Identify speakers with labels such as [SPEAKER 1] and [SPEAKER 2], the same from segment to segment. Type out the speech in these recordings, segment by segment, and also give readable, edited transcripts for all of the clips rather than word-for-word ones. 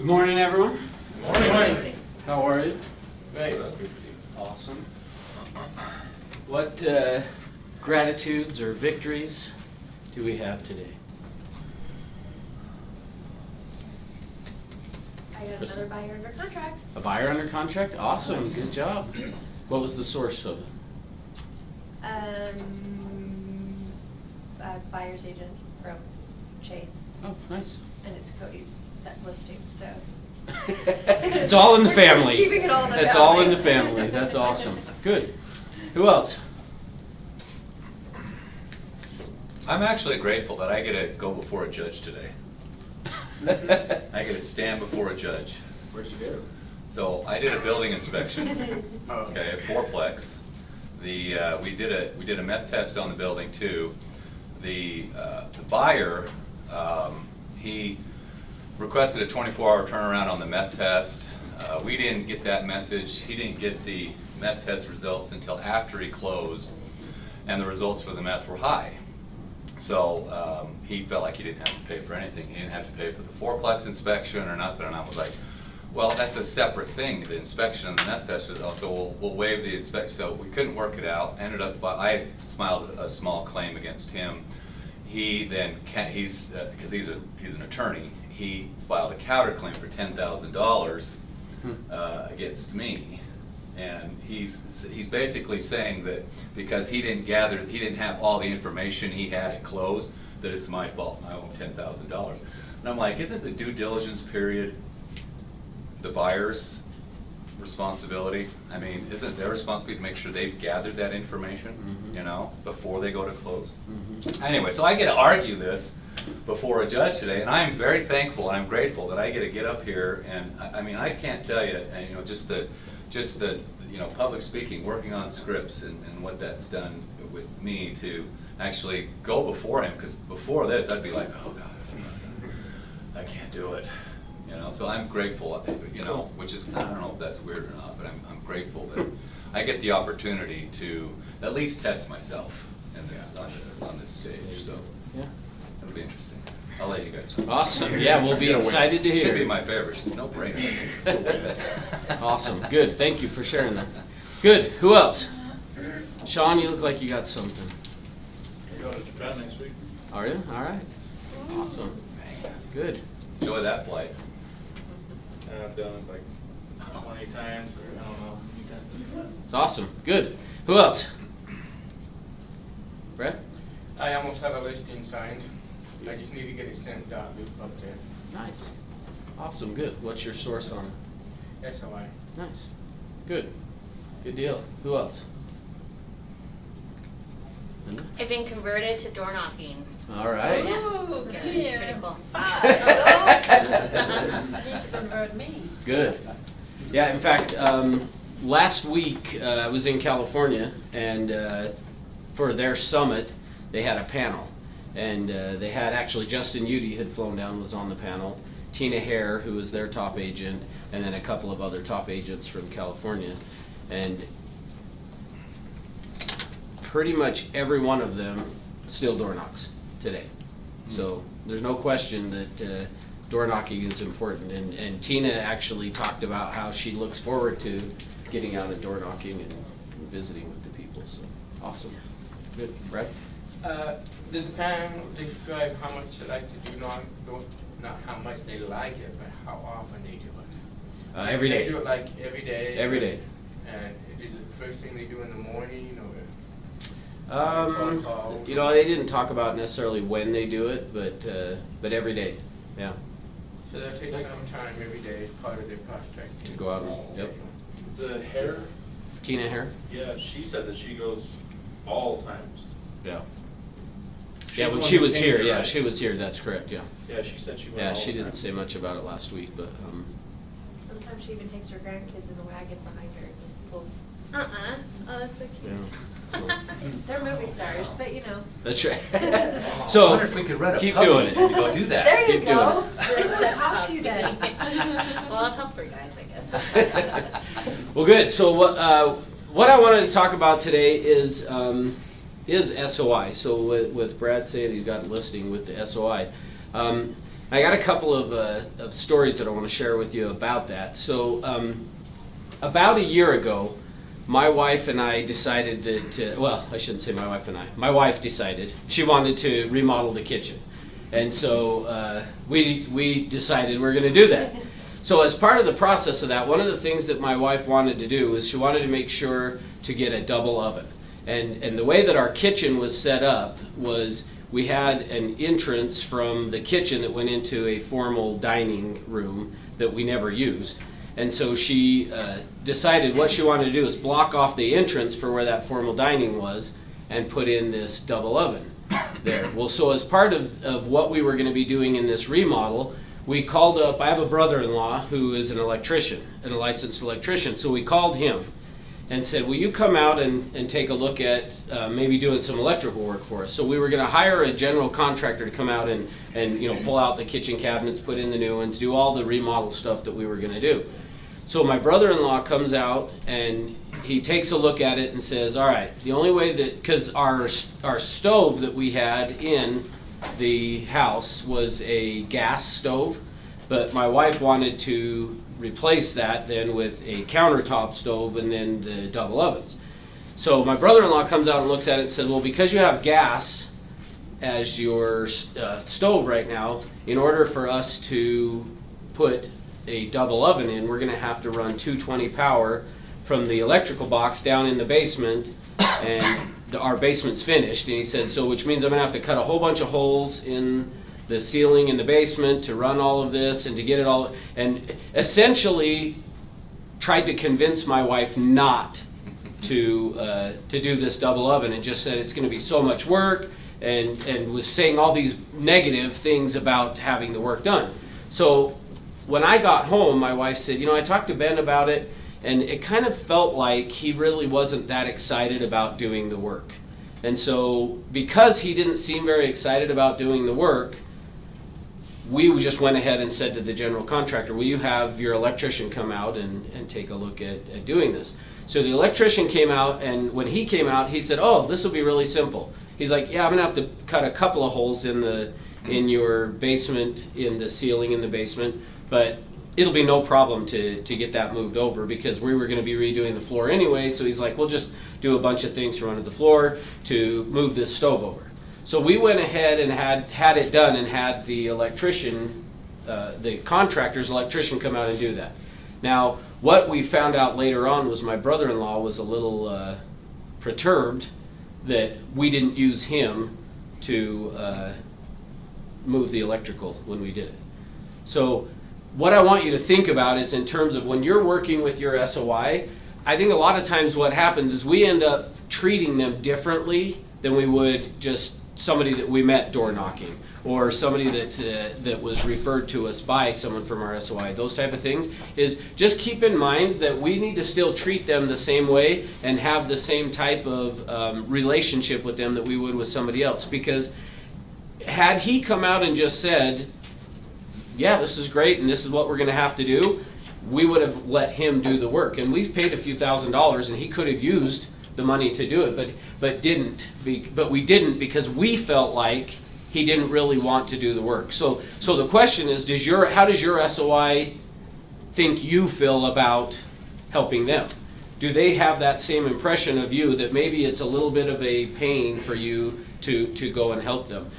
[SPEAKER 1] Good morning, everyone.
[SPEAKER 2] Good morning.
[SPEAKER 1] How are you?
[SPEAKER 2] Great.
[SPEAKER 1] Awesome. What gratitudes or victories do we have today?
[SPEAKER 3] I got another buyer under contract.
[SPEAKER 1] A buyer under contract? Awesome. Good job. What was the source of it?
[SPEAKER 3] A buyer's agent from Chase,
[SPEAKER 1] Oh, nice.
[SPEAKER 3] and it's Cody's set listing, so.
[SPEAKER 1] It's all in the
[SPEAKER 3] We're just
[SPEAKER 1] family.
[SPEAKER 3] keeping it all in the
[SPEAKER 1] It's all in
[SPEAKER 3] family.
[SPEAKER 1] the family. That's awesome. Good. Who else?
[SPEAKER 4] I'm actually grateful that I get to go before a judge today. I get to stand before a judge.
[SPEAKER 2] What'd you do?
[SPEAKER 4] So I did a building inspection, okay, at fourplex. We did a meth test on the building too. The buyer, he requested a 24-hour turnaround on the meth test. We didn't get that message. He didn't get the meth test results until after he closed, and the results for the meth were high. So he felt like he didn't have to pay for anything. He didn't have to pay for the fourplex inspection or nothing. And I was like, well, that's a separate thing. The inspection and the meth test is also, we'll waive the inspection. So we couldn't work it out. Ended up, I filed a small claim against him. He then, because he's an attorney, he filed a counterclaim for $10,000 against me. And he's basically saying that because he didn't have all the information he had at close, that it's my fault and I owe him $10,000. And I'm like, isn't the due diligence period the buyer's responsibility? I mean, isn't their responsibility to make sure they've gathered that information, you know, before they go to close? Anyway, so I get to argue this before a judge today, and I'm very thankful and I'm grateful that I get to get up here, and I mean, I can't tell you, and you know, just the you know, public speaking, working on scripts, and what that's done with me to actually go before him, because before this I'd be like, oh God, I can't do it, you know. So I'm grateful, you know, which is, I don't know if that's weird or not, but I'm grateful that I get the opportunity to at least test myself in this, on this stage. So
[SPEAKER 1] Yeah.
[SPEAKER 4] it'll be interesting. I'll let you guys know.
[SPEAKER 1] Awesome. Yeah, we'll be excited to hear.
[SPEAKER 4] Should be my favorite. No brainer.
[SPEAKER 1] Awesome. Good. Thank you for sharing that. Good. Who else? Sean, you look like you got something.
[SPEAKER 2] I'm going to Japan next week.
[SPEAKER 1] Are you? All right. Awesome. Good.
[SPEAKER 4] Enjoy that flight.
[SPEAKER 2] And I've done it like 20 times, or I don't know how many times.
[SPEAKER 1] It's awesome. Good. Who else? Brett?
[SPEAKER 5] I almost have a listing signed. I just need to get it sent up there.
[SPEAKER 1] Nice. Awesome. Good. What's your source on it?
[SPEAKER 5] SOI.
[SPEAKER 1] Nice. Good. Good deal. Who else? Linda?
[SPEAKER 6] I've been converted to door knocking.
[SPEAKER 1] All right.
[SPEAKER 3] Ooh,
[SPEAKER 6] Yeah,
[SPEAKER 3] come
[SPEAKER 6] it's
[SPEAKER 3] here.
[SPEAKER 6] pretty cool.
[SPEAKER 3] 5 of those. You need to convert me.
[SPEAKER 1] Good. Yeah, in fact, last week I was in California, and for their summit, they had a panel. And they had actually, Justin Udy had flown down, was on the panel, Tina Hare, who was their top agent, and then a couple of other top agents from California. And pretty much every one of them still door knocks today. So there's no question that door knocking is important. And Tina actually talked about how she looks forward to getting out and door knocking and visiting with the people. So awesome. Good. Brett?
[SPEAKER 5] Does the panel describe how much they like to do not how much they like it, but how often they do it?
[SPEAKER 1] Every day.
[SPEAKER 5] They do it like every day?
[SPEAKER 1] Every day.
[SPEAKER 5] And is it the first thing they do in the morning, or?
[SPEAKER 1] You know, they didn't talk about necessarily when they do it, but every day, yeah,
[SPEAKER 5] So they'll take some time every day as part of their prospecting?
[SPEAKER 1] to go out and, yep.
[SPEAKER 2] The hair,
[SPEAKER 1] Tina Hare?
[SPEAKER 2] yeah, she said that she goes all times.
[SPEAKER 1] Yeah.
[SPEAKER 2] She's
[SPEAKER 1] Yeah,
[SPEAKER 2] the
[SPEAKER 1] when
[SPEAKER 2] one
[SPEAKER 1] she
[SPEAKER 2] who
[SPEAKER 1] was
[SPEAKER 2] came
[SPEAKER 1] here,
[SPEAKER 2] here,
[SPEAKER 1] yeah,
[SPEAKER 2] right?
[SPEAKER 1] she was here, that's correct, yeah.
[SPEAKER 2] Yeah, she said she went
[SPEAKER 1] Yeah,
[SPEAKER 2] all
[SPEAKER 1] she
[SPEAKER 2] the
[SPEAKER 1] didn't
[SPEAKER 2] time.
[SPEAKER 1] say much about it last week, but,
[SPEAKER 3] Sometimes she even takes her grandkids in the wagon behind her and just pulls.
[SPEAKER 6] Oh, that's so cute.
[SPEAKER 1] yeah. So,
[SPEAKER 3] They're movie stars, but you know.
[SPEAKER 1] that's right.
[SPEAKER 4] I
[SPEAKER 1] So,
[SPEAKER 4] wonder if we could rent a
[SPEAKER 1] keep
[SPEAKER 4] puppy
[SPEAKER 1] doing it.
[SPEAKER 4] and go do that.
[SPEAKER 3] There you
[SPEAKER 1] Keep doing
[SPEAKER 3] go.
[SPEAKER 1] it.
[SPEAKER 3] We'll talk to you then.
[SPEAKER 6] Well, I'll help for guys, I guess.
[SPEAKER 1] Well, good. So what I wanted to talk about today is SOI. So with Brad saying he's got a listing with the SOI. I got a couple of stories that I want to share with you about that. So about a year ago, my wife and I decided that, well, I shouldn't say my wife and I. My wife decided she wanted to remodel the kitchen. And so we decided we're going to do that. So as part of the process of that, one of the things that my wife wanted to do was she wanted to make sure to get a double oven. And the way that our kitchen was set up was we had an entrance from the kitchen that went into a formal dining room that we never used. And so she decided what she wanted to do is block off the entrance for where that formal dining was and put in this double oven there. Well, so as part of what we were going to be doing in this remodel, we called up, I have a brother-in-law who is an electrician, and a licensed electrician, so we called him and said, will you come out and take a look at maybe doing some electrical work for us? So we were going to hire a general contractor to come out and pull out the kitchen cabinets, put in the new ones, do all the remodel stuff that we were going to do. So my brother-in-law comes out and he takes a look at it and says, all right, the only way that, because our stove that we had in the house was a gas stove, but my wife wanted to replace that then with a countertop stove and then the double ovens. So my brother-in-law comes out and looks at it and said, well, because you have gas as your stove right now, in order for us to put a double oven in, we're going to have to run 220 power from the electrical box down in the basement, and our basement's finished. And he said, so which means I'm going to have to cut a whole bunch of holes in the ceiling in the basement to run all of this and to get it all, and essentially tried to convince my wife not to do this double oven, and just said it's going to be so much work, and was saying all these negative things about having the work done. So when I got home, my wife said, I talked to Ben about it, and it kind of felt like he really wasn't that excited about doing the work. And so because he didn't seem very excited about doing the work, we just went ahead and said to the general contractor, will you have your electrician come out and take a look at doing this? So the electrician came out, and when he came out, he said, oh, this will be really simple. He's like, yeah, I'm going to have to cut a couple of holes in your basement, in the ceiling in the basement, but it'll be no problem to get that moved over, because we were going to be redoing the floor anyway. So he's like, we'll just do a bunch of things from under the floor to move this stove over. So we went ahead and had it done, and had the electrician, the contractor's electrician, come out and do that. Now, what we found out later on was my brother-in-law was a little perturbed that we didn't use him to move the electrical when we did it. So what I want you to think about is, in terms of when you're working with your SOI, I think a lot of times what happens is we end up treating them differently than we would just somebody that we met door knocking, or somebody that was referred to us by someone from our SOI. Those type of things is just keep in mind that we need to still treat them the same way and have the same type of relationship with them that we would with somebody else. Because had he come out and just said, yeah, this is great and this is what we're going to have to do, we would have let him do the work. And we've paid a few $1,000s, and he could have used the money to do it, but we didn't, because we felt like he didn't really want to do the work. So the question is, how does your SOI think you feel about helping them? Do they have that same impression of you, that maybe it's a little bit of a pain for you to go and help them?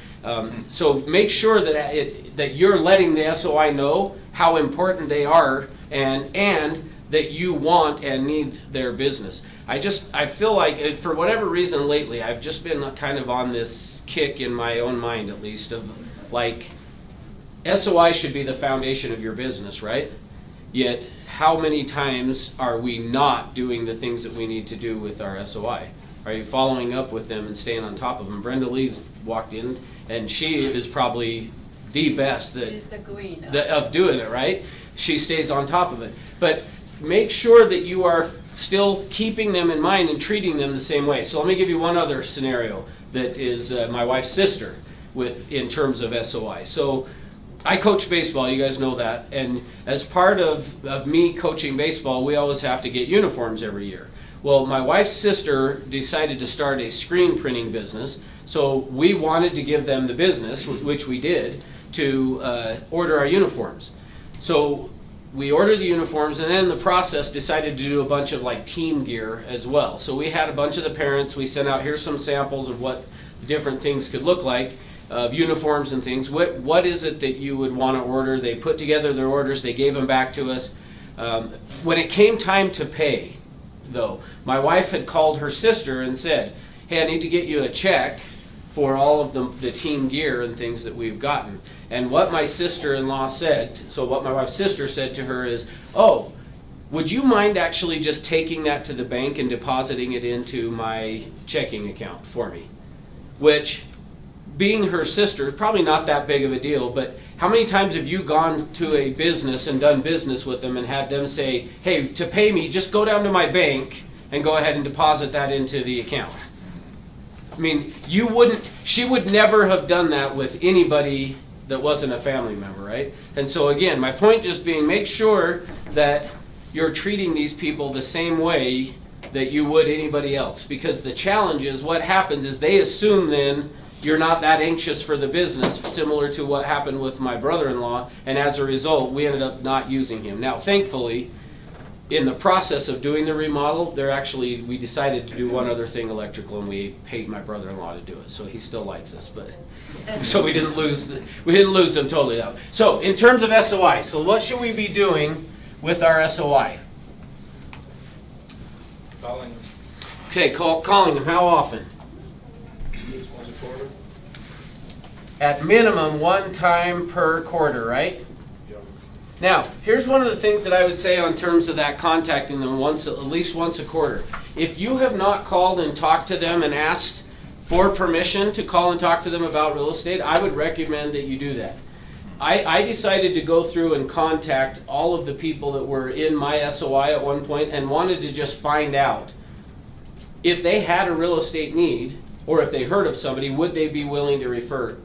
[SPEAKER 1] So make sure that you're letting the SOI know how important they are, and that you want and need their business. I feel like, for whatever reason lately, I've just been kind of on this kick in my own mind, at least, of like, SOI should be the foundation of your business, right? Yet, how many times are we not doing the things that we need to do with our SOI? Are you following up with them and staying on top of them? Brenda Lee's walked in, and she is probably the best
[SPEAKER 7] She's the queen
[SPEAKER 1] of doing it, right? She stays on top of it. But make sure that you are still keeping them in mind and treating them the same way. So let me give you one other scenario that is my wife's sister in terms of SOI. So I coach baseball, you guys know that, and as part of me coaching baseball, we always have to get uniforms every year. Well, my wife's sister decided to start a screen printing business, so we wanted to give them the business, which we did, to order our uniforms. So we ordered the uniforms, and then in the process decided to do a bunch of like team gear as well. So we had a bunch of the parents, we sent out, here's some samples of what different things could look like, of uniforms and things. What is it that you would want to order? They put together their orders, they gave them back to us. When it came time to pay, though, my wife had called her sister and said, hey, I need to get you a check for all of the team gear and things that we've gotten. And what my sister-in-law said, so what my wife's sister said to her is, oh, would you mind actually just taking that to the bank and depositing it into my checking account for me? Which, being her sister, probably not that big of a deal, but how many times have you gone to a business and done business with them and had them say, hey, to pay me, just go down to my bank and go ahead and deposit that into the account? I mean, she would never have done that with anybody that wasn't a family member, right? And so again, my point just being, make sure that you're treating these people the same way that you would anybody else. Because the challenge is, what happens is they assume then you're not that anxious for the business, similar to what happened with my brother-in-law, and as a result, we ended up not using him. Now, thankfully, in the process of doing the remodel, we decided to do one other thing electrical, and we paid my brother-in-law to do it. So he still likes us, but so we didn't lose him totally out. So in terms of SOI, so what should we be doing with our SOI?
[SPEAKER 2] Calling them.
[SPEAKER 1] Okay, calling them. How often?
[SPEAKER 2] Just once a quarter.
[SPEAKER 1] At minimum 1 time per quarter, right?
[SPEAKER 2] Yeah.
[SPEAKER 1] Now, here's one of the things that I would say on terms of that, contacting them at least once a quarter. If you have not called and talked to them and asked for permission to call and talk to them about real estate, I would recommend that you do that. I decided to go through and contact all of the people that were in my SOI at one point and wanted to just find out if they had a real estate need, or if they heard of somebody, would they be willing to refer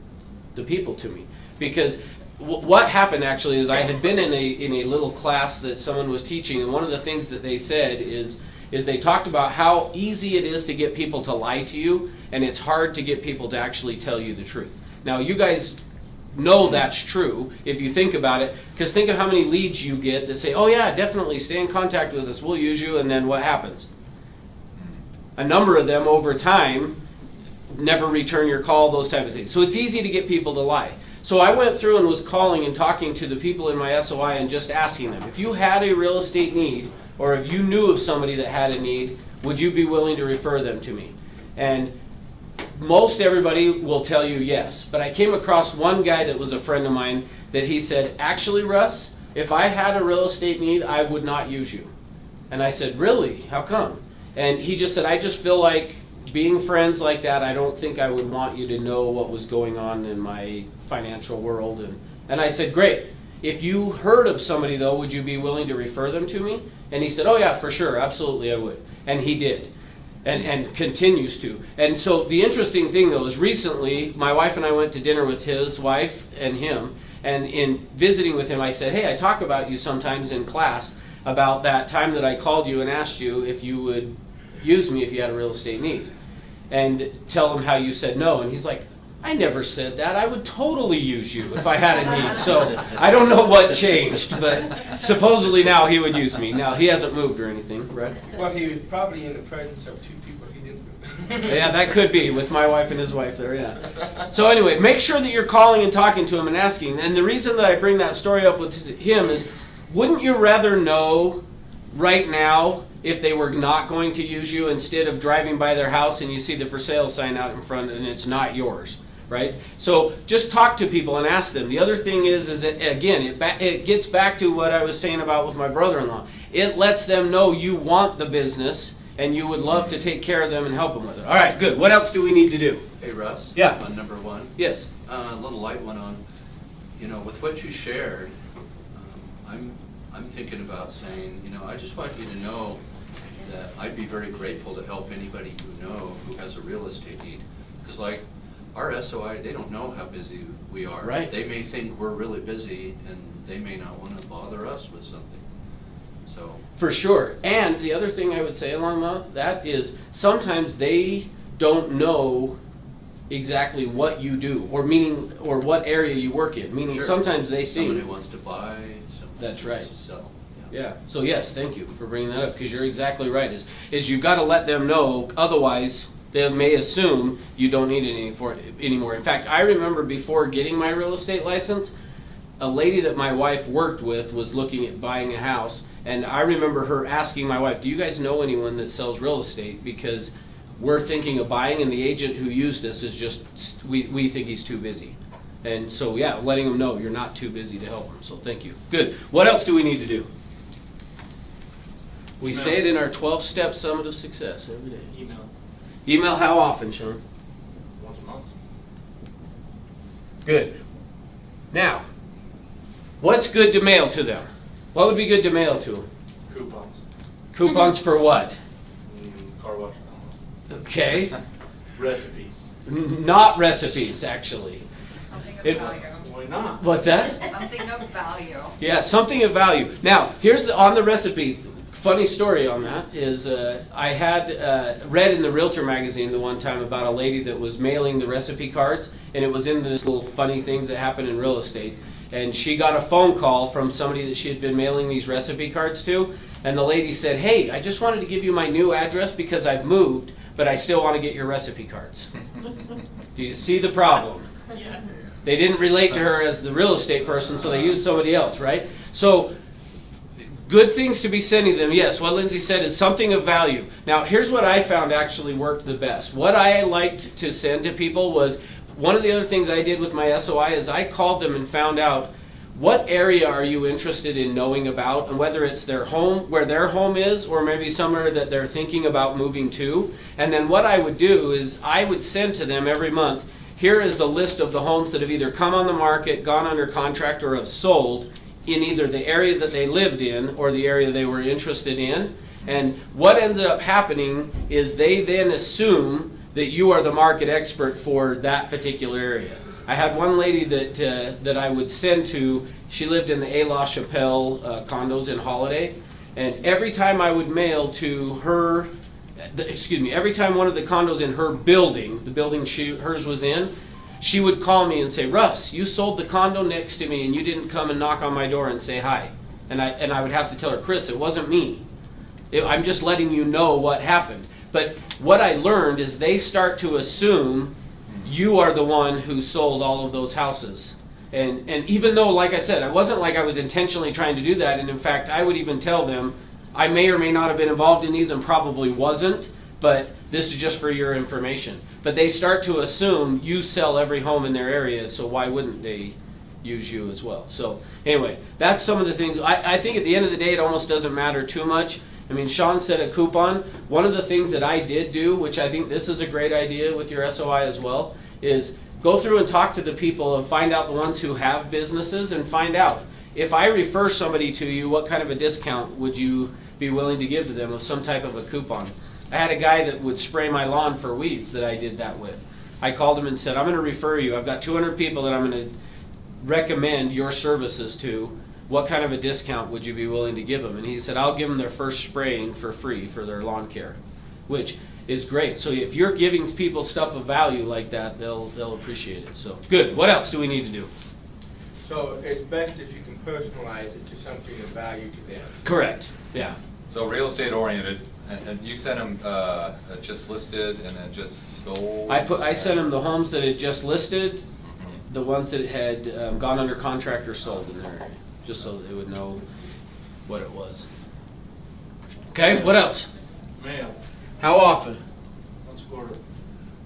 [SPEAKER 1] the people to me? Because what happened actually is I had been in a little class that someone was teaching, and one of the things that they said is they talked about how easy it is to get people to lie to you, and it's hard to get people to actually tell you the truth. Now, you guys know that's true if you think about it, because think of how many leads you get that say, oh yeah, definitely stay in contact with us, we'll use you, and then what happens? A number of them over time never return your call, those type of things. So it's easy to get people to lie. So I went through and was calling and talking to the people in my SOI and just asking them, if you had a real estate need, or if you knew of somebody that had a need, would you be willing to refer them to me? And most everybody will tell you yes. But I came across one guy that was a friend of mine that he said, actually, Russ, if I had a real estate need, I would not use you. And I said, really? How come? And he just said, I just feel like being friends like that, I don't think I would want you to know what was going on in my financial world. And I said, great. If you heard of somebody, though, would you be willing to refer them to me? And he said, oh yeah, for sure, absolutely I would. And he did. And continues to. And so the interesting thing, though, is recently my wife and I went to dinner with his wife and him, and in visiting with him I said, hey, I talk about you sometimes in class about that time that I called you and asked you if you would use me if you had a real estate need, and tell him how you said no. And he's like, I never said that. I would totally use you if I had a need. So I don't know what changed, but supposedly now he would use me. Now he hasn't moved or anything, right?
[SPEAKER 5] Well, he was probably in the presence of 2 people he didn't.
[SPEAKER 1] Yeah, that could be, with my wife and his wife there, yeah. So anyway, make sure that you're calling and talking to him and asking. And the reason that I bring that story up with him is, wouldn't you rather know right now if they were not going to use you, instead of driving by their house and you see the for sale sign out in front and it's not yours, right? So just talk to people and ask them. The other thing is that, again, it gets back to what I was saying about with my brother-in-law. It lets them know you want the business and you would love to take care of them and help them with it. All right, good. What else do we need to do?
[SPEAKER 7] Hey, Russ?
[SPEAKER 1] Yeah.
[SPEAKER 7] On number 1?
[SPEAKER 1] Yes.
[SPEAKER 7] A little light one on, with what you shared, I'm thinking about saying, I just want you to know that I'd be very grateful to help anybody you know who has a real estate need. Because like our SOI, they don't know how busy we are.
[SPEAKER 1] Right.
[SPEAKER 7] They may think we're really busy and they may not want to bother us with something. So.
[SPEAKER 1] For sure. And the other thing I would say along that is sometimes they don't know exactly what you do, or what area you work in. Meaning
[SPEAKER 7] Sure.
[SPEAKER 1] sometimes they think.
[SPEAKER 7] Somebody wants to buy, somebody
[SPEAKER 1] That's right.
[SPEAKER 7] wants to sell.
[SPEAKER 1] Yeah, so yes, thank you for bringing that up, because you're exactly right, is you've got to let them know, otherwise they may assume you don't need it anymore. In fact, I remember before getting my real estate license, a lady that my wife worked with was looking at buying a house, and I remember her asking my wife, do you guys know anyone that sells real estate? Because we're thinking of buying, and the agent who used us is just, we think he's too busy. And so, yeah, letting them know you're not too busy to help them, so thank you. Good. What else do we need to do? We say it in our 12-step summit of success every day.
[SPEAKER 2] Email
[SPEAKER 1] Email how often, Sean?
[SPEAKER 2] once a month.
[SPEAKER 1] Good. Now, what's good to mail to them? What would be good to mail to them?
[SPEAKER 2] Coupons.
[SPEAKER 1] Coupons for what?
[SPEAKER 2] Car wash. I don't know.
[SPEAKER 1] Okay.
[SPEAKER 2] Recipes.
[SPEAKER 1] Not recipes, actually.
[SPEAKER 6] Something of
[SPEAKER 1] It-
[SPEAKER 6] value.
[SPEAKER 2] Why not?
[SPEAKER 1] What's that?
[SPEAKER 6] Something of value.
[SPEAKER 1] Yeah, something of value. Now, here's on the recipe. Funny story on that is I had read in the Realtor magazine the one time about a lady that was mailing the recipe cards, and it was in this little funny things that happen in real estate. And she got a phone call from somebody that she had been mailing these recipe cards to, and the lady said, hey, I just wanted to give you my new address because I've moved, but I still want to get your recipe cards. Do you see the problem?
[SPEAKER 2] Yeah.
[SPEAKER 1] They didn't relate to her as the real estate person, so they used somebody else, right? So, good things to be sending them. Yes, what Lindsay said is something of value. Now, here's what I found actually worked the best. What I liked to send to people was, one of the other things I did with my SOI is I called them and found out, what area are you interested in knowing about, and whether it's their home, where their home is, or maybe somewhere that they're thinking about moving to. And then what I would do is I would send to them every month, here is a list of the homes that have either come on the market, gone under contract, or have sold in either the area that they lived in or the area they were interested in. And what ends up happening is they then assume that you are the market expert for that particular area. I had one lady that I would send to, she lived in the A La Chapelle condos in Holiday, and every time I would mail to her, every time one of the condos in her building, the building hers was in, she would call me and say, Russ, you sold the condo next to me and you didn't come and knock on my door and say hi. And I would have to tell her, Chris, it wasn't me. I'm just letting you know what happened. But what I learned is they start to assume you are the one who sold all of those houses. And even though, like I said, it wasn't like I was intentionally trying to do that. And in fact, I would even tell them, I may or may not have been involved in these and probably wasn't, but this is just for your information. But they start to assume you sell every home in their area, so why wouldn't they use you as well? So anyway, that's some of the things. I think at the end of the day, it almost doesn't matter too much. I mean, Sean said a coupon. One of the things that I did do, which I think this is a great idea with your SOI as well, is go through and talk to the people and find out the ones who have businesses and find out, if I refer somebody to you, what kind of a discount would you be willing to give to them with some type of a coupon? I had a guy that would spray my lawn for weeds that I did that with. I called him and said, I'm going to refer you. I've got 200 people that I'm going to recommend your services to. What kind of a discount would you be willing to give them? And he said, I'll give them their first spraying for free for their lawn care, which is great. So if you're giving people stuff of value like that, they'll appreciate it. So good. What else do we need to do?
[SPEAKER 5] So it's best if you can personalize it to something of value to them.
[SPEAKER 1] Correct. Yeah.
[SPEAKER 4] So real estate oriented, and you sent them just listed and then just sold?
[SPEAKER 1] I sent them the homes that had just listed, the ones that had gone under contract or sold in their area, just so that they would know what it was. Okay, what else?
[SPEAKER 2] Mail.
[SPEAKER 1] How often?
[SPEAKER 2] Once a quarter.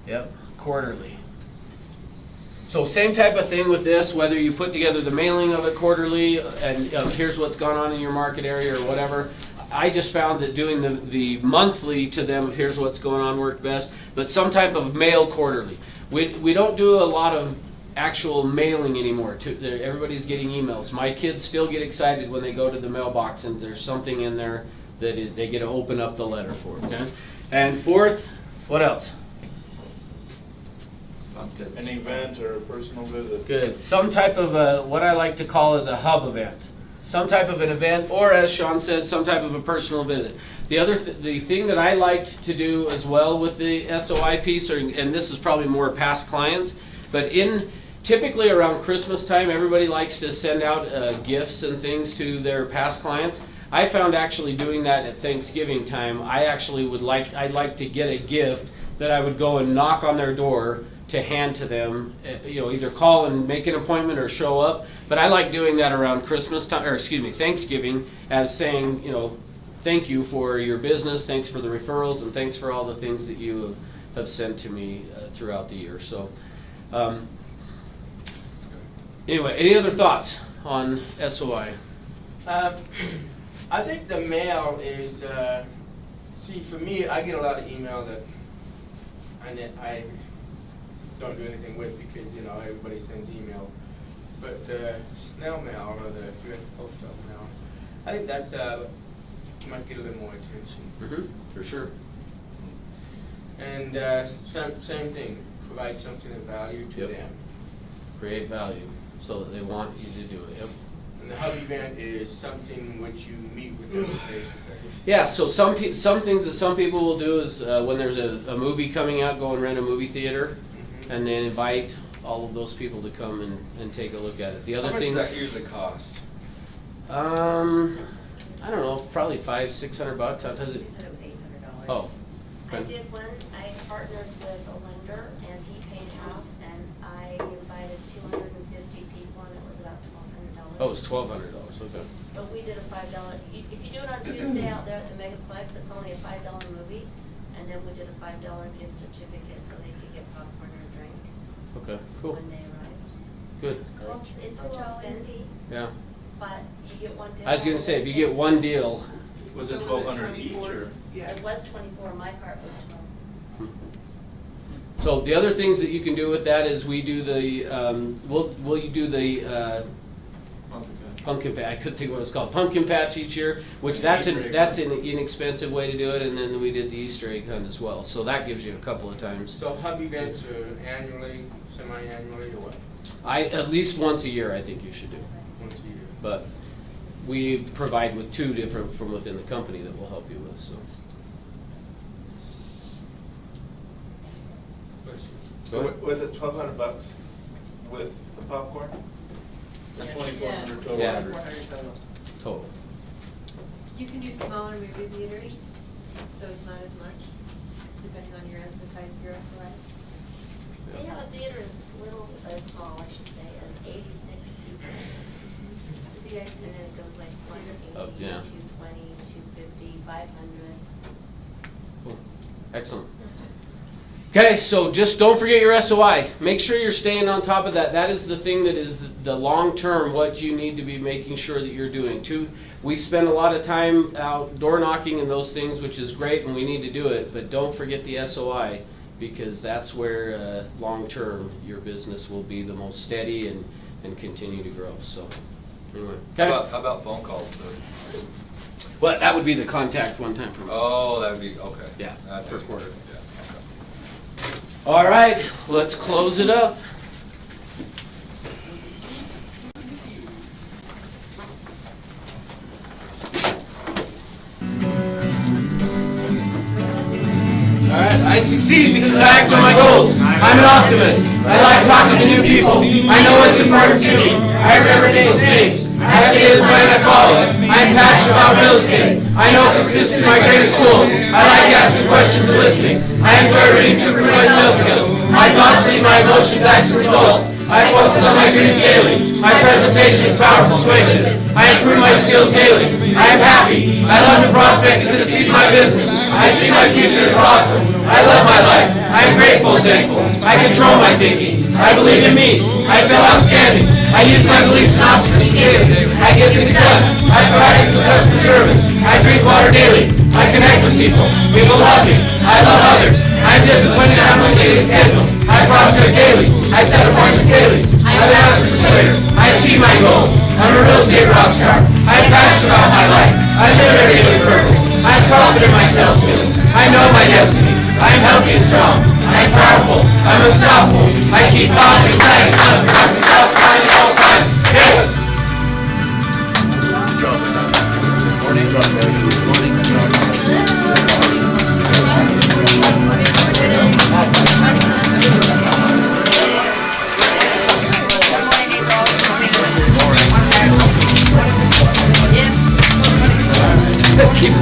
[SPEAKER 1] Yep, quarterly. So same type of thing with this, whether you put together the mailing of it quarterly and here's what's gone on in your market area or whatever. I just found that doing the monthly to them of here's what's going on worked best, but some type of mail quarterly. We don't do a lot of actual mailing anymore. Everybody's getting emails. My kids still get excited when they go to the mailbox and there's something in there that they get to open up the letter for, okay? And fourth, what else?
[SPEAKER 7] Sounds good.
[SPEAKER 2] An event or a personal visit.
[SPEAKER 1] Good. Some type of what I like to call is a hub event. some type of an event, or as Sean said, some type of a personal visit. The thing that I liked to do as well with the SOI piece, and this is probably more past clients, but typically around Christmas time, everybody likes to send out gifts and things to their past clients. I found actually doing that at Thanksgiving time, I'd like to get a gift that I would go and knock on their door to hand to them, either call and make an appointment or show up. But I like doing that around Christmas time, Thanksgiving, as saying, thank you for your business, thanks for the referrals, and thanks for all the things that you have sent to me throughout the year. So, anyway, any other thoughts on SOI?
[SPEAKER 5] I think the mail is, see, for me, I get a lot of email that I don't do anything with because, everybody sends email. But snail mail or the U.S. Post Office mail, I think that's might get a little more attention.
[SPEAKER 1] For sure.
[SPEAKER 5] And same thing, provide something of value to them.
[SPEAKER 1] Create value so that they want you to do it. Yep.
[SPEAKER 5] And the hub event is something which you meet with them face to face.
[SPEAKER 1] Yeah, so some things that some people will do is when there's a movie coming out, go and rent a movie theater, and then invite all of those people to come and take a look at it. The other
[SPEAKER 2] How much
[SPEAKER 1] things,
[SPEAKER 2] does that usually cost?
[SPEAKER 1] I don't know, probably $500-600.
[SPEAKER 6] We said it was $800.
[SPEAKER 1] Oh.
[SPEAKER 6] I did one, I partnered with a lender and he paid half and I invited 250 people and it was about $1,200.
[SPEAKER 1] Oh, it's $1,200. Okay.
[SPEAKER 6] But we did a $5, if you do it on Tuesday out there at the Megaplex, it's only a $5 movie. And then we did a $5 gift certificate so they could get popcorn or a drink.
[SPEAKER 1] Okay. Cool.
[SPEAKER 6] When they arrived.
[SPEAKER 1] Good.
[SPEAKER 6] So it's a little spendy,
[SPEAKER 1] Yeah.
[SPEAKER 6] but you get one deal.
[SPEAKER 1] I was gonna say, if you get one deal.
[SPEAKER 2] Was it 1,200 each or?
[SPEAKER 6] It was 24, my part was 12.
[SPEAKER 1] So the other things that you can do with that is we do the we'll do the pumpkin patch. I couldn't think of what it's called. Pumpkin patch each year, which that's an inexpensive way to do it, and then we did the Easter egg hunt as well. So that gives you a couple of times.
[SPEAKER 5] So hub events are annually, semi-annually, or what?
[SPEAKER 1] At least once a year, I think you should do.
[SPEAKER 5] Once a year.
[SPEAKER 1] But we provide with 2 different from within the company that will help you with. So. Go ahead.
[SPEAKER 2] Was it $1,200 with the popcorn? Or 2,400 total?
[SPEAKER 1] Yeah. Total.
[SPEAKER 3] You can do smaller movie theaters, so it's not as much, depending on the size of your SOI.
[SPEAKER 6] They have a theater as small, I should say, as 86 people. And then it goes like 180,
[SPEAKER 1] Yeah.
[SPEAKER 6] 220, 250, 500.
[SPEAKER 1] Cool. Excellent. Okay, so just don't forget your SOI. Make sure you're staying on top of that. That is the thing that is the long term, what you need to be making sure that you're doing. We spend a lot of time out door knocking and those things, which is great, and we need to do it, but don't forget the SOI, because that's where long term your business will be the most steady and continue to grow. So anyway. Okay.
[SPEAKER 4] How about phone calls?
[SPEAKER 1] Well, that would be the contact one time per month.
[SPEAKER 4] Oh, that would be, okay.
[SPEAKER 1] Yeah,
[SPEAKER 4] That'd
[SPEAKER 1] per
[SPEAKER 4] be-
[SPEAKER 1] quarter.
[SPEAKER 4] Yeah, okay.
[SPEAKER 1] All right, let's close it up. All right, I succeed because I act on my goals. I'm an optimist. I like talking to new people. I know what's important to me. I remember names. I have the plan I follow. I'm passionate about real estate. I know consistency is my greatest tool. I like asking questions and listening. I enjoy reading to improve my sales skills. My thoughts lead my emotions, action results. I focus on my dreams daily. My presentation is powerful, persuasive. I improve my skills daily. I am happy. I love to prospect because it feeds my business. I see my future is awesome. I love my life. I am grateful and thankful. I control my thinking. I believe in me. I feel outstanding. I use my beliefs and options daily. I get things done. I provide excellent customer service. I drink water daily. I connect with people. People love me. I love others. I'm disciplined and I'm on a daily schedule. I prospect daily. I set appointments daily. I'm an active player. I achieve my goals. I'm a real estate rock star. I'm passionate about my life. I live every day with purpose. I'm confident in my sales skills. I know my destiny. I'm healthy and strong. I'm powerful. I'm unstoppable. I keep positive, exciting, fun, productive, self-defined at all times. Yeah.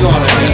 [SPEAKER 1] going, I guess.